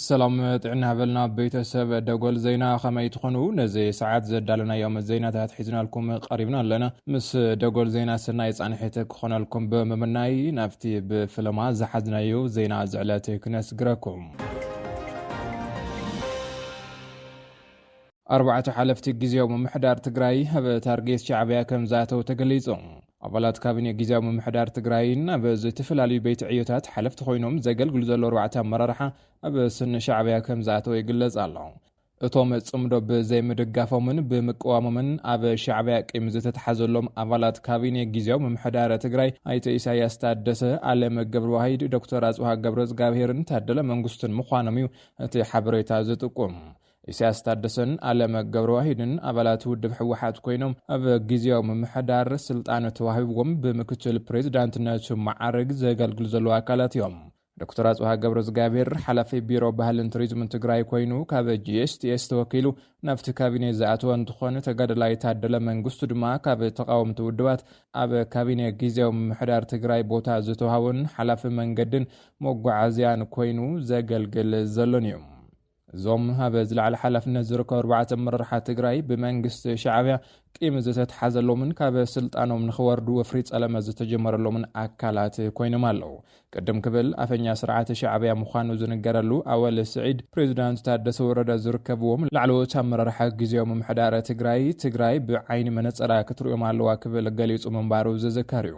السلام تعنا بلنا بيتسب دقول زينا خما يتخنو نزي ساعات زدالنا يوم الزينة تحيزنا لكم قريبنا لنا مس دقول زينا سنة يصعني حيتك خنا لكم بممناي نفتي بفيلما زحزنا يو زينا زعلاتك نسقركم 4 حلفتي جزيو ممحدار تقراي هب تارجيس شعبيا كم زاتو تقليزون أبلات كابينة جزيو ممحدار تقراينا بزي تفلالي بيت عيوتات حلفت خوينهم زقل زلو 4 مررحة أب سن شعبيا كم زاتو يقلز الله እቶም ጽምዶ ብዘይምድጋፎምን ብምቅዋሞምን ኣብ ሻዕብያ ቂም ዝተተሓዘሎም ኣባላት ካቢኔ ጊዜያዊ ምምሕዳር ትግራይ ኣይተ ኢሳያስ ታደሰ ዓለም ገብረዋሂድ ዶክተር አጽብሃ ገብረእግዚአብሔርን ታደለ መንግስቱን ምዃኖም እዩ እቲ ሓበሬታ ዝጥቁም ኢሳያስ ታደሰን ዓለም ገብረዋሂድን ኣባላት ውድብ ሕወሓት ኮይኖም ኣብ ጊዜያዊ ምምሕዳር ስልጣን ተዋሂቦም ብምክትል ፕሬዝዳንትነት ማዕረግ ዘገልግሉ ዘለዉ ኣካላት እዮም ዶክተር አጽብሃ ገብረእግዚአብሔር ሓላፊ ቢሮ ባህልን ቱሪዝምን ትግራይ ኮይኑ ካብ ጂኤስቲኤስ ተወኪሉ ናብቲ ካቢኔ ዝኣተወ እንትኾነ ተጋዳላይ ታደለ መንግስቱ ድማ ካብ ተቃወምቲ ውድባት ኣብ ካቢኔ ጊዜያዊ ምምሕዳር ትግራይ ቦታ ዝተዋሃቦን ሓላፊ መንገድን መጓዓዝያን ኮይኑ ዘገልግል ዘሎን እዩ ዞም ኣብ ዝለዓለ ሓላፍነት ዝርከቡ 4 መራሕቲ ትግራይ ብመንግስቲ ሻዕብያ ቂም ዝተተሓዘሎምን ካብ ስልጣኖም ንኽወርዱ ወፍሪ ጸለመ ዝተጀመረሎምን ኣካላት ኮይኖም ኣለዉ ቅድም ክብል ኣፈኛ ስርዓት ሻዕብያ ምዃኑ ዝንገረሉ ኣወል ስዒድ ፕሬዝዳንት ታደሰ ወረደ ዝርከብዎም ላዕለዎት ኣመራርሓ ጊዜያዊ ምምሕዳር ትግራይ ብዓይኒ መነጽራ ክትሪኦም ኣለዋ ክብል ገሊጹ ምንባሩ ዝዝከር እዩ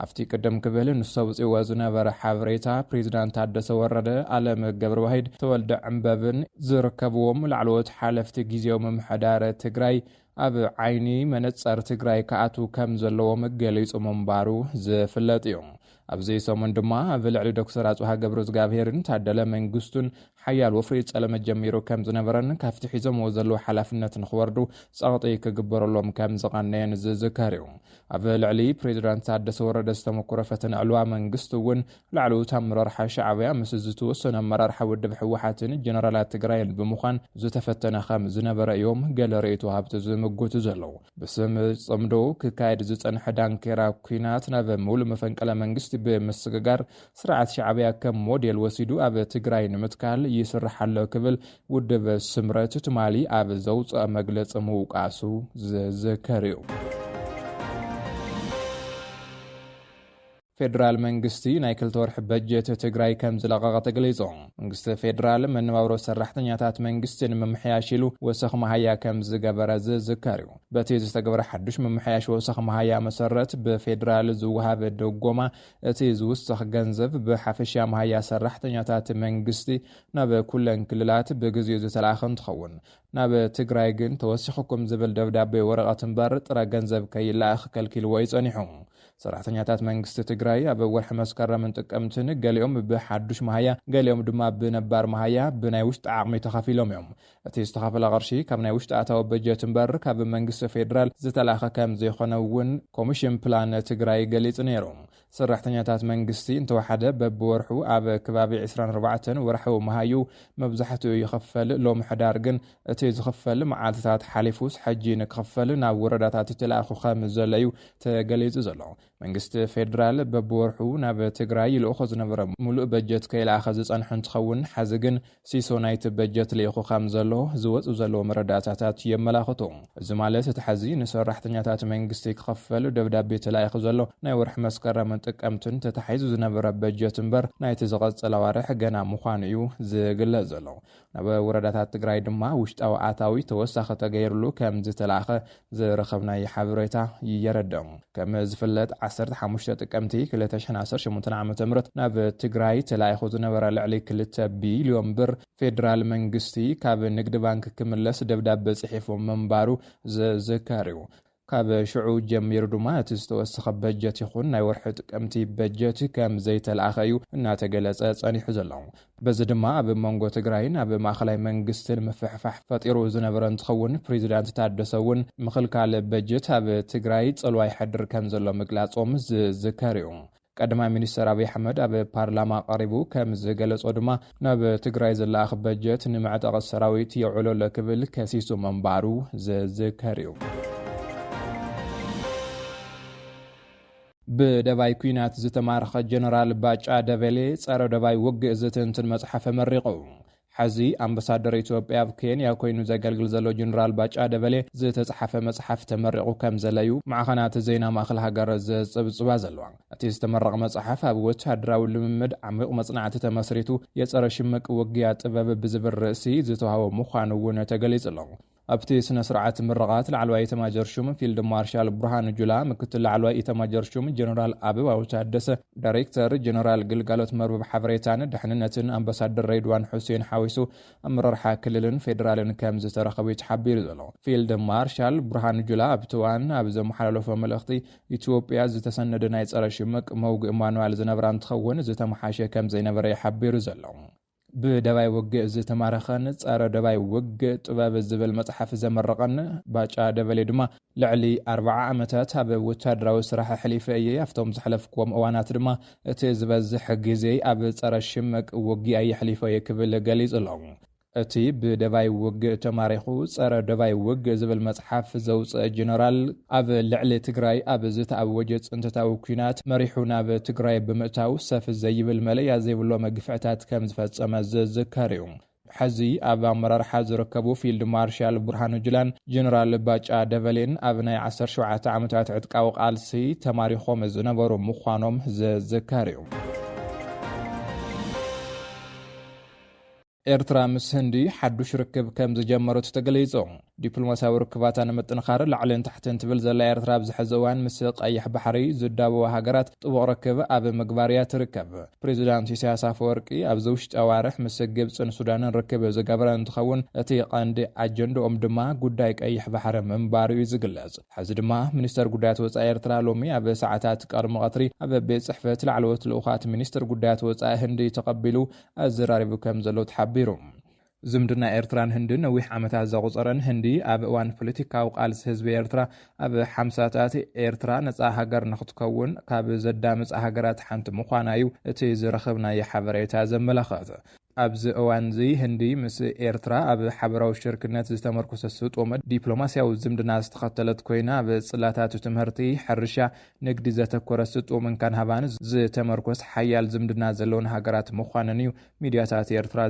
ኣብቲ ቅድም ክብል ንሰውፅዎ ዝነበረ ሓበሬታ ፕሬዝዳንት ታደሰ ወረደ ዓለም ገብረዋሂድ ተወልደ ዕምበብን ዝርከብዎም ላዕለዎት ሓለፍቲ ጊዜያዊ ምምሕዳር ትግራይ ኣብ ዓይኒ መነጽር ትግራይ ከኣቱ ከም ዘለዎም ገሊጹ ምንባሩ ዝፍለጥ እዩ ኣብዚ ሰሙን ድማ ኣብ ልዕሊ ዶክተር አጽብሃ ገብረእግዚአብሔርን ታደለ መንግስቱን ሓያል ወፍሪ ጸለመ ጀሚሩ ከም ዝነበረን ካብቲ ሒዞምዎ ዘለዉ ሓላፍነት ንኽወርዱ ጸቕጢ ክግበረሎም ከም ዝቐነየን ዝዝከር እዩ ኣብ ልዕሊ ፕሬዝዳንት ታደሰ ወረደ ዝተመኩረ ፈተነ ዕልዋ መንግስቲ እውን ላዕለዎት ኣመራርሓ ሻዕብያ ምስ ዝተወሰነ ኣመራርሓ ውድብ ሕወሓትን ጀነራላት ትግራይን ብምዃን ዝተፈተነ ከም ዝነበረ እዮም ገለ ርእይቶ ሃብቲ ዝምጉቱ ዘለዉ ብስም ጽምዶ ክካየድ ዝጸንሐ ዳንኬራ ኩናት ናብ ሙሉእ መፈንቅለ መንግስቲ ብምስግጋር ስርዓት ሻዕብያ ከም ሞዴል ወሲዱ ኣብ ትግራይ ንምትካል ይስራሕ ኣሎ ክብል ውድብ ስምረት ትማሊ ኣብ ዘውፅአ መግለፂ ምውቃሱ ዝዝከር እዩ ፌደራል መንግስቲ ናይ 2 ወርሒ በጀት ትግራይ ከም ዝለቀቐ ተገሊጹ መንግስቲ ፌደራል መንባብሮ ሰራሕተኛታት መንግስቲ ንምምሕያሽ ኢሉ ወሰኽ መሃያ ከም ዝገበረ ዝዝከር እዩ በቲ ዝተገበረ ሓዱሽ ምምሕያሽ ወሰኽ መሃያ መሰረት ብፌደራል ዝወሃብ ድጎማ እቲ ዝውስኽ ገንዘብ ብሓፈሻ መሃያ ሰራሕተኛታት መንግስቲ ናብ ኩለን ክልላት ብግዚኡ ዝተላኸ እንትኸውን ናብ ትግራይ ግን ተወሲኽኩም ዝብል ደብዳቤ ወረቐት እምበር ጥረ ገንዘብ ከይላእኽ ከልኪልዎ ይጸኒሑ ሰራሕተኛታት መንግስቲ ትግራይ ኣብ ወርሒ መስከረምን ጥቅምትን ገሊኦም ብሓዱሽ መሃያ ገሊኦም ድማ ብነባር መሃያ ብናይ ውሽጢ ዓቕሚ ተኸፊሎም እዮም እቲ ዝተኸፈለ ቅርሺ ካብ ናይ ውሽጢ ኣታዊ በጀት እምበር ካብ መንግስቲ ፌደራል ዝተላኸ ከም ዘይኾነ እውን ኮሚሽን ፕላን ትግራይ ገሊጹ ነይሩ ሰራሕተኛታት መንግስቲ እንተወሓደ በብወርሑ ኣብ ከባቢ 24 ወርሓዊ መሃዩ መብዛሕትኡ ይኽፈል ሎም ሕዳር ግን እቲ ዝኽፈል መዓልትታት ሓሊፉስ ሕጂ ንክኽፈል ናብ ወረዳታት ተላእኹ ከም ዘለዩ ተገሊጹ ዘሎ መንግስቲ ፌደራል በብወርሑ ናብ ትግራይ ይልእኹ ዝነበረ ሙሉእ በጀት ከይላእኸ ዝጸንሐ እንትኸውን ሓዚ ግን ሲሶ ናይቲ በጀት ልኢኹ ከም ዘሎ ዝወፁ ዘለዎ መረዳእታታት የመላኽቱ እዚ ማለት እቲ ሕዚ ንሰራሕተኛታት መንግስቲ ክኽፈል ደብዳቤ ተላኢኹ ዘሎ ናይ ወርሒ መስከረምን ጥቅምትን ተታሒዙ ዝነበረ በጀት እምበር ናይቲ ዝቐጸለ ኣዋርሕ ገና ምዃኑ እዩ ዝግለጽ ዘሎ ናብ ወረዳታት ትግራይ ድማ ውሽጣዊ ኣታዊ ተወሳኺ ተገይሩሉ ከም ዝተላኸ ዝረኸብናይ ሓበሬታ ይረድእ ከም ዝፍለጥ 15 ጥቅምቲ 2018 ዓ.ም ናብ ትግራይ ተላኢኹ ዝነበረ ልዕሊ 2 ቢልዮን ብር ፌደራል መንግስቲ ካብ ንግዲ ባንክ ክምለስ ደብዳቤ ጽሒፎም ምንባሩ ዝዝከር እዩ ካብ ሽዑ ጀሚሩ ድማ እቲ ዝተወሰኸ በጀት ይኹን ናይ ወርሒ ጥቅምቲ በጀት ከም ዘይተላእኸ እዩ እናተገለጸ ጸኒሑ ዘሎ በዚ ድማ ኣብ መንጎ ትግራይን ኣብ ማእኸላይ መንግስትን ምፍሕፋሕ ፈጢሩ ዝነበረ እንትኸውን ፕሬዝዳንት ታደሰ እውን ምኽልካል በጀት ኣብ ትግራይ ጸልዋይ ሕድር ከም ዘሎ ምግላጾም ዝዝከር እዩ ቀዳማይ ሚኒስትር አብይ አሕመድ ኣብ ፓርላማ ቀሪቡ ከም ዝገለጾ ድማ ናብ ትግራይ ዝላኽ በጀት ንምዕጠቕ ሰራዊት የውዕሎ ለክብል ከሲሱ መንባሩ ዝዝከር እዩ بدبای کوینات زتمارخ جنرال باچا دبلی صار دبای وق زتنتن مصحف مرقو حزي أمبسادر إثيوبيا بكينيا كوينو زغلغل زلو جنرال باچا دبلي زتتصحف مصحف تمرقو كم زليو مع قناه زينا ماخل هاجر زصبصبا زلوا اتي استمرق مصحف اب وتادراو لممد عمق مصنعت تمسريتو يصر شمق وغيا طبب بزبر راسي زتوهاو مخانو ونه تغليصلو أبتي سنة سرعة مرغات العلوية إتماجر شوم فيلد مارشال برهان جولا مكتل العلوية إتماجر شوم جنرال أبي وتحدث دايركتور جنرال قلقالوت مربب حفريتان دحننتن أمباسادر ريدوان حسين حاويسو أمرر حاكللن فيدرالن كامز ترخبي تحبير زلو فيلد مارشال برهان جولا أبتوان أبز محللو فملأختي إثيوبيا زتسند نايت أرشمك موق إمانوال زنبران تخون زتمحاشي كامز زينبري حبير زلو بدواي وق زتمارخن صار دواي وق طباب الزبل مصحف زمرقن باچا دبل دما لعلي 4 عامات هب وتادراو سراح حليفيه يفتم زحلفكم اوانات دما اتي زبزح غزي اب صار شمق وقي اي حليفيه كبل غليصلو اتي بدواي وق تماريخو صار دواي وق زبل مصحف زوص جنرال اب لعلي تግራይ اب زت اب وجه صنتتاو كينات مريحونا بتግራይ بمتاو سف زيبل مليا زيبلو مغفعتات كم زفصم زذكريو حزي اب امرار حاضر ركبو فيلد مارشال برهان جولان جنرال باچا دبلين ابناي 17 عامات عتقاو قالسي تماريخوم زنبرو مخانوم زذكريو ኤርትራ ምስ ህንዲ ሓዱሽ ርክብ ከም ዝጀመረቱ ተገሊጹ ዲፕሎማሲያዊ ርክባታን ምጥንኻር ላዕልን ታሕትን ትብል ዘላ ኤርትራ ብዝሕዘዋን ምስ ቀይሕ ባሕሪ ዝዳበዋ ሃገራት ጥቡቕ ርክብ ኣብ ምግባርያ ትርከብ ፕሬዚዳንት ኢሳያስ አፈወርቂ ኣብ ውሽጢ ኣዋርሕ ምስ ግብፅን ሱዳንን ርክብ ዝገበረ እንትኸውን እቲ ቀንዲ ኣጀንዳኦም ድማ ጉዳይ ቀይሕ ባሕሪ ምንባር እዩ ዝግለጽ ሕዚ ድማ ሚኒስተር ጉዳያት ወጻኢ ኤርትራ ሎሚ ኣብ ሰዓታት ቀድሞ ቀትሪ ኣብ ቤት ጽሕፈት ላዕለዎት ልኡኻት ሚኒስተር ጉዳያት ወጻኢ ህንዲ ተቐቢሉ ኣዘራሪቡ ከም ዘሎ تحبيرهم زمدنا إيرتران هندن نويح عمتها زغوصرن هندي أب وان بوليتيكا وقالس حزب إيرترا أب حمساتات إيرترا نصا هاجر نختكون كاب زدام نصا هاجرات حنت مخانايو تيز رخبنا يحبريتا زملخات أبز أوانزي هندي مس إيرترا أب حبراو شركنات زتمركز السوطوم دبلوماسيا وزمدنا استخطلت كوينا بصلاتات تمهرتي حرشا نقد زتكور السوطوم كان هبان زتمركز حيال زمدنا زلون هاجرات مخاننيو ميدياتات إيرترا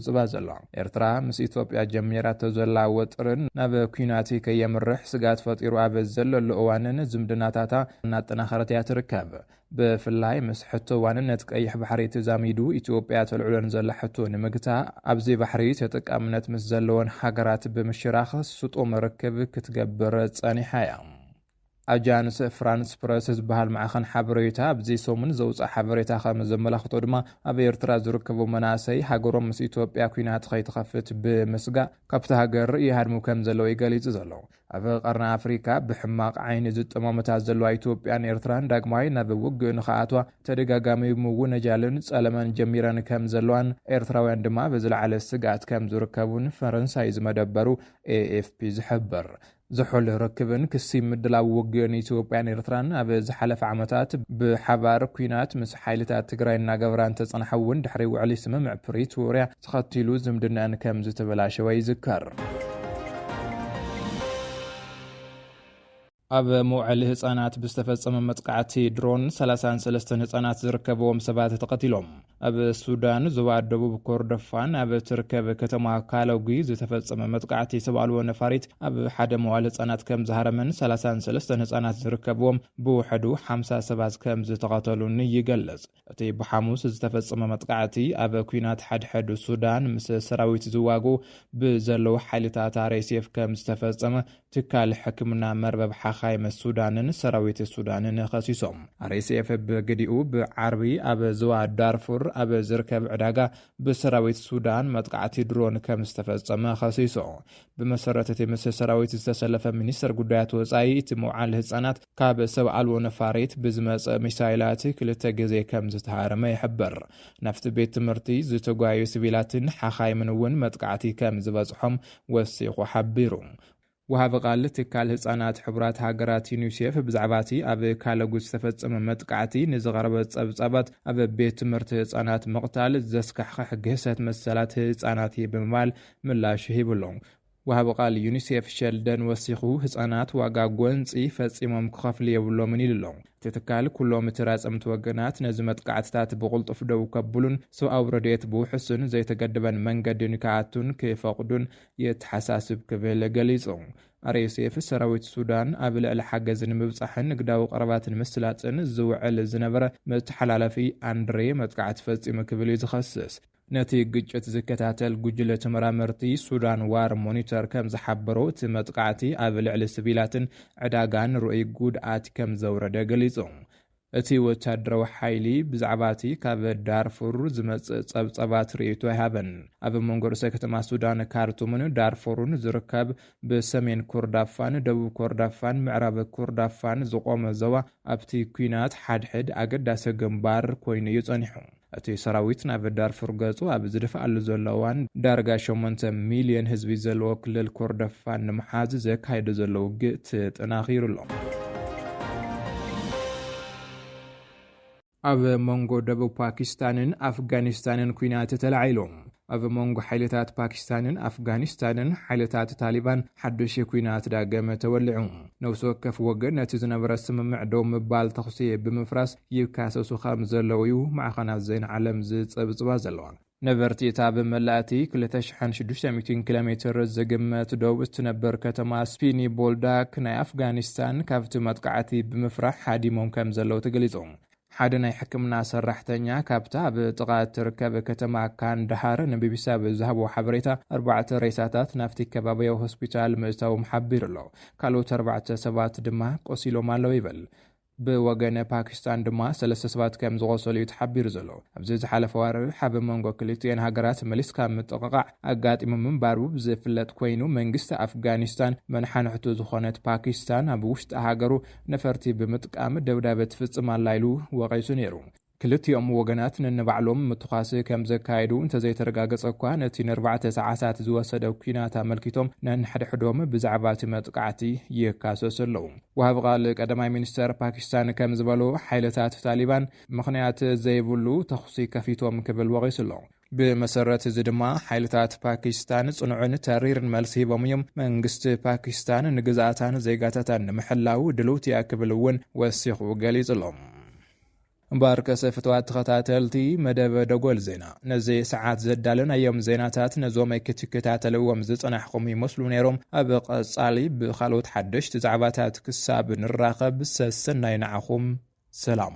زبازلو إيرترا مس إثيوبيا جميرات زلا وطرن ناب كيناتي كيمرح سغات فطيرو أب زلل أوانن زمدناتاتا ناتناخرتيا تركب بفلاي مسحتو واننت قيح بحري تزاميدو إثيوبيا تلعلن زل حتو نمغتا ابزي بحري تتقامنت مسزلون حاجرات بمشراخ سطو مركب كتجبر صانيحايا أجانس فرانس بريس بحال معخن حبريتا بزي سومن زوص حبريتا خم زملخطو دما اب إيرترا زركبو مناسي هاغروم مس إثيوبيا كينات خيتخفت بمسغا كابتا هاغر يهادمو كم زلو يغليص زلو اب قرن افريكا بحماق عين زطمامتا زلو إثيوبيا إيرتران داغماي ناب وغ نخاتوا تدغاغامي مو نجالن صلمان جميران كم زلوان إيرتراوያን دما بزلعل سغات كم زركبون فرنساي زمدبرو AFP زحبر زحول ركبن كسي مدلاو وغن إثيوبيا إيرتران اب زحلف عامات بحبار كينات مس حيلتات تግራይና ገብራን ተጸንሐውን ድሕሪ ውዕሊ ስምምዕ ፕሪቶሪያ ተኸቲሉ ዝምድናን ከም ዝተበላሸወ ይዝከር أب موعل هصانات بستفصم مطقعتي درون 33 هصانات زركبوم سبات تقتلهم أب السودان زوا دبوب كردفان أب تركب كتما كالوغي زتفصم مطقعتي سبالو نفاريت أب حد موعل هصانات كم زهر من 33 هصانات زركبوم بوحدو 57 كم زتقتلون يغلص اتي بحموس زتفصم مطقعتي أب كوينات حد السودان مس سراويت زواغو بزلو حالتا ريسيف كم زتفصم تكال حكمنا مربب خايم السودان سراويت السودان خصيصهم RSF بقديو بعربي أب زوا دارفور أب زركب عداقة بسراويت السودان مطقعتي درون كم استفزم خصيصه بمسرة مس سراويت استسلف منيستر قدايات وصاي تموعال هصانات كاب سبعل ونفاريت بزمص ميسايلات كلتا غزي كم زتهارم يحبر نفت بيت تمرتي زتغايو سبيلاتن حخايمن ون مطقعتي كم زبصحم وسيخو حبيرو وهذا قال تكال هصانات حبرات هاجرات يونيسيف بزعباتي اب كالغوس تفصم مطقعتي نزغربت صبصبات اب بيت تمرت هصانات مقتال زسكح حجسات مسلات هصانات بمال ملاش هيبلون وهب قال يونيسيف شلدن وسيخو هصانات واغا غونصي فصيمم كخفل يبلو من يلو تتكال كلهم تراصمت وغنات نزمت قعتات بقلطف دو كبلون سو اوريت بو حسن زي تقدبن منغد نكاتون كيفقدون يتحساسب كبل غليصو RSF سراويت السودان قبل الحجز المبصحن نقداو قربات المسلاتن زوعل زنبره متحلالفي أندري متقعت فصيم كبل يتخصص نتي ግጭት ዝከታተል ጉጅለ ተመራመርቲ ሱዳን ዋር ሞኒተር ከም ዝሓበሮ ትመጥቃዕቲ ኣብ ልዕሊ ሲቪላትን ዕዳጋን ሩኡይ ጉድኣት ከም ዘውረደ ገሊጾም እቲ ወታደራዊ ሓይሊ ብዛዕባቲ ካብ ዳርፉር ዝመጽእ ጸብጸባት ርእይቶ ይሃበን ኣብ መንጎ ርእሰ ከተማ ሱዳን ካርቱምን ዳርፉርን ዝርከብ ብሰሜን ኮርዳፋን ደቡብ ኮርዳፋን ምዕራብ ኮርዳፋን ዝቆመ ዞባ ኣብቲ ኩናት ሓድሕድ ኣገዳሲ ግንባር ኮይኑ ይጸኒሑ እቲ ሰራዊት ናብ ዳርፉር ገጹ ኣብ ዝድፍኣሉ ዘለዋን ዳርጋ 8 ሚልዮን ህዝቢ ዘለዎ ክልል ኮርዳፋን ንምሓዝ ዘካይዱ ዘለው ግእት ተጠናኺሩሎ ኣብ መንጎ ደቡብ ፓኪስታንን ኣፍጋኒስታንን ኩናት ተላዒሎም ኣብ መንጎ ሓይልታት ፓኪስታንን ኣፍጋኒስታንን ሓይልታት ታሊባን ሓድሽ ኩናት ዳገመ ተወልዑ ነፍሲ ወከፍ ወገን ነቲ ዝነበረ ስምምዕ ደው ምባል ተኽሲ ብምፍራስ ይካሰሱ ከም ዘለው እዩ ማዕኸናት ዜና ዓለም ዝጸብጽባ ዘለዋ ነበርቲ እታ ብመላእቲ 2600 ኪሎ ሜትር ዝግመት ደው እትነበር ከተማ ስፒኒ ቦልዳክ ናይ ኣፍጋኒስታን ካብቲ መጥቃዕቲ ብምፍራሕ ሓዲሞም ከም ዘለው ተገሊጾም ሓደ ናይ ሕክምና ሰራሕተኛ ካብታ ብጥቃ ትርከብ ከተማ ካንዳሃር ንቢቢሲ ብዝሃቦ ሓበሬታ 4 ሬሳታት ናፍቲ ከባቢያዊ ሆስፒታል ምእታዎም ሓቢሩ ኣሎ ካልኦት 4 ሰባት ድማ ቆሲሎም ኣለዉ ይብል ብወገነ ፓኪስታን ድማ 3 ሰባት ከም ዝቆሰሉ ተሓቢሩ ዘሎ ኣብዚ ዝሓለፈ ዋር ሓበ መንጎ ክልቲአን ሃገራት መሊስካ ምጥቕቃዕ ኣጋጢሙ ምንባሩ ዝፍለጥ ኮይኑ መንግስቲ ኣፍጋኒስታን መንሓንሕቱ ዝኾነት ፓኪስታን ኣብ ውሽጢ ሃገሩ ነፈርቲ ብምጥቃም ደብዳቤ ትፍጽማላ ኢሉ ወቂሱ ነይሩ ክልቲኦም ወገናት ንንባዕሎም ምትኻሲ ከም ዘካይዱ እንተዘይተረጋገጸ እኳ ነቲ 4 ሰዓታት ዝወሰደ ኩናት ኣመልኪቶም ነንሕድሕዶም ብዛዕባ እቲ መጥቃዕቲ ይካሰሱ ኣለዉ ወሃብ ቃል ቀዳማይ ሚኒስተር ፓኪስታን ከም ዝበሉ ሓይልታት ታሊባን ምኽንያት ዘይብሉ ተኽሲ ከፊቶም ክብል ወቂሱ ኣሎ بمسرات زدما حيلتات باكستان صنعون تريرن መልሲ ሂቦም መንግስቲ ፓኪስታን ንግዛታን ዘይጋታታን محلاو ድሉት ያክብልውን ወሲኹ ገሊጽሎም مباركة سفتوات تخطاتلتي مدب دقول زينا نزي ساعات زدالنا يوم زيناتات نزومي كتكتاتلو ومزيطنا حقومي مسلو نيروم أبق صالي بخالوت حدش تزعباتات كساب نراقب سسنا ينعخوم سلام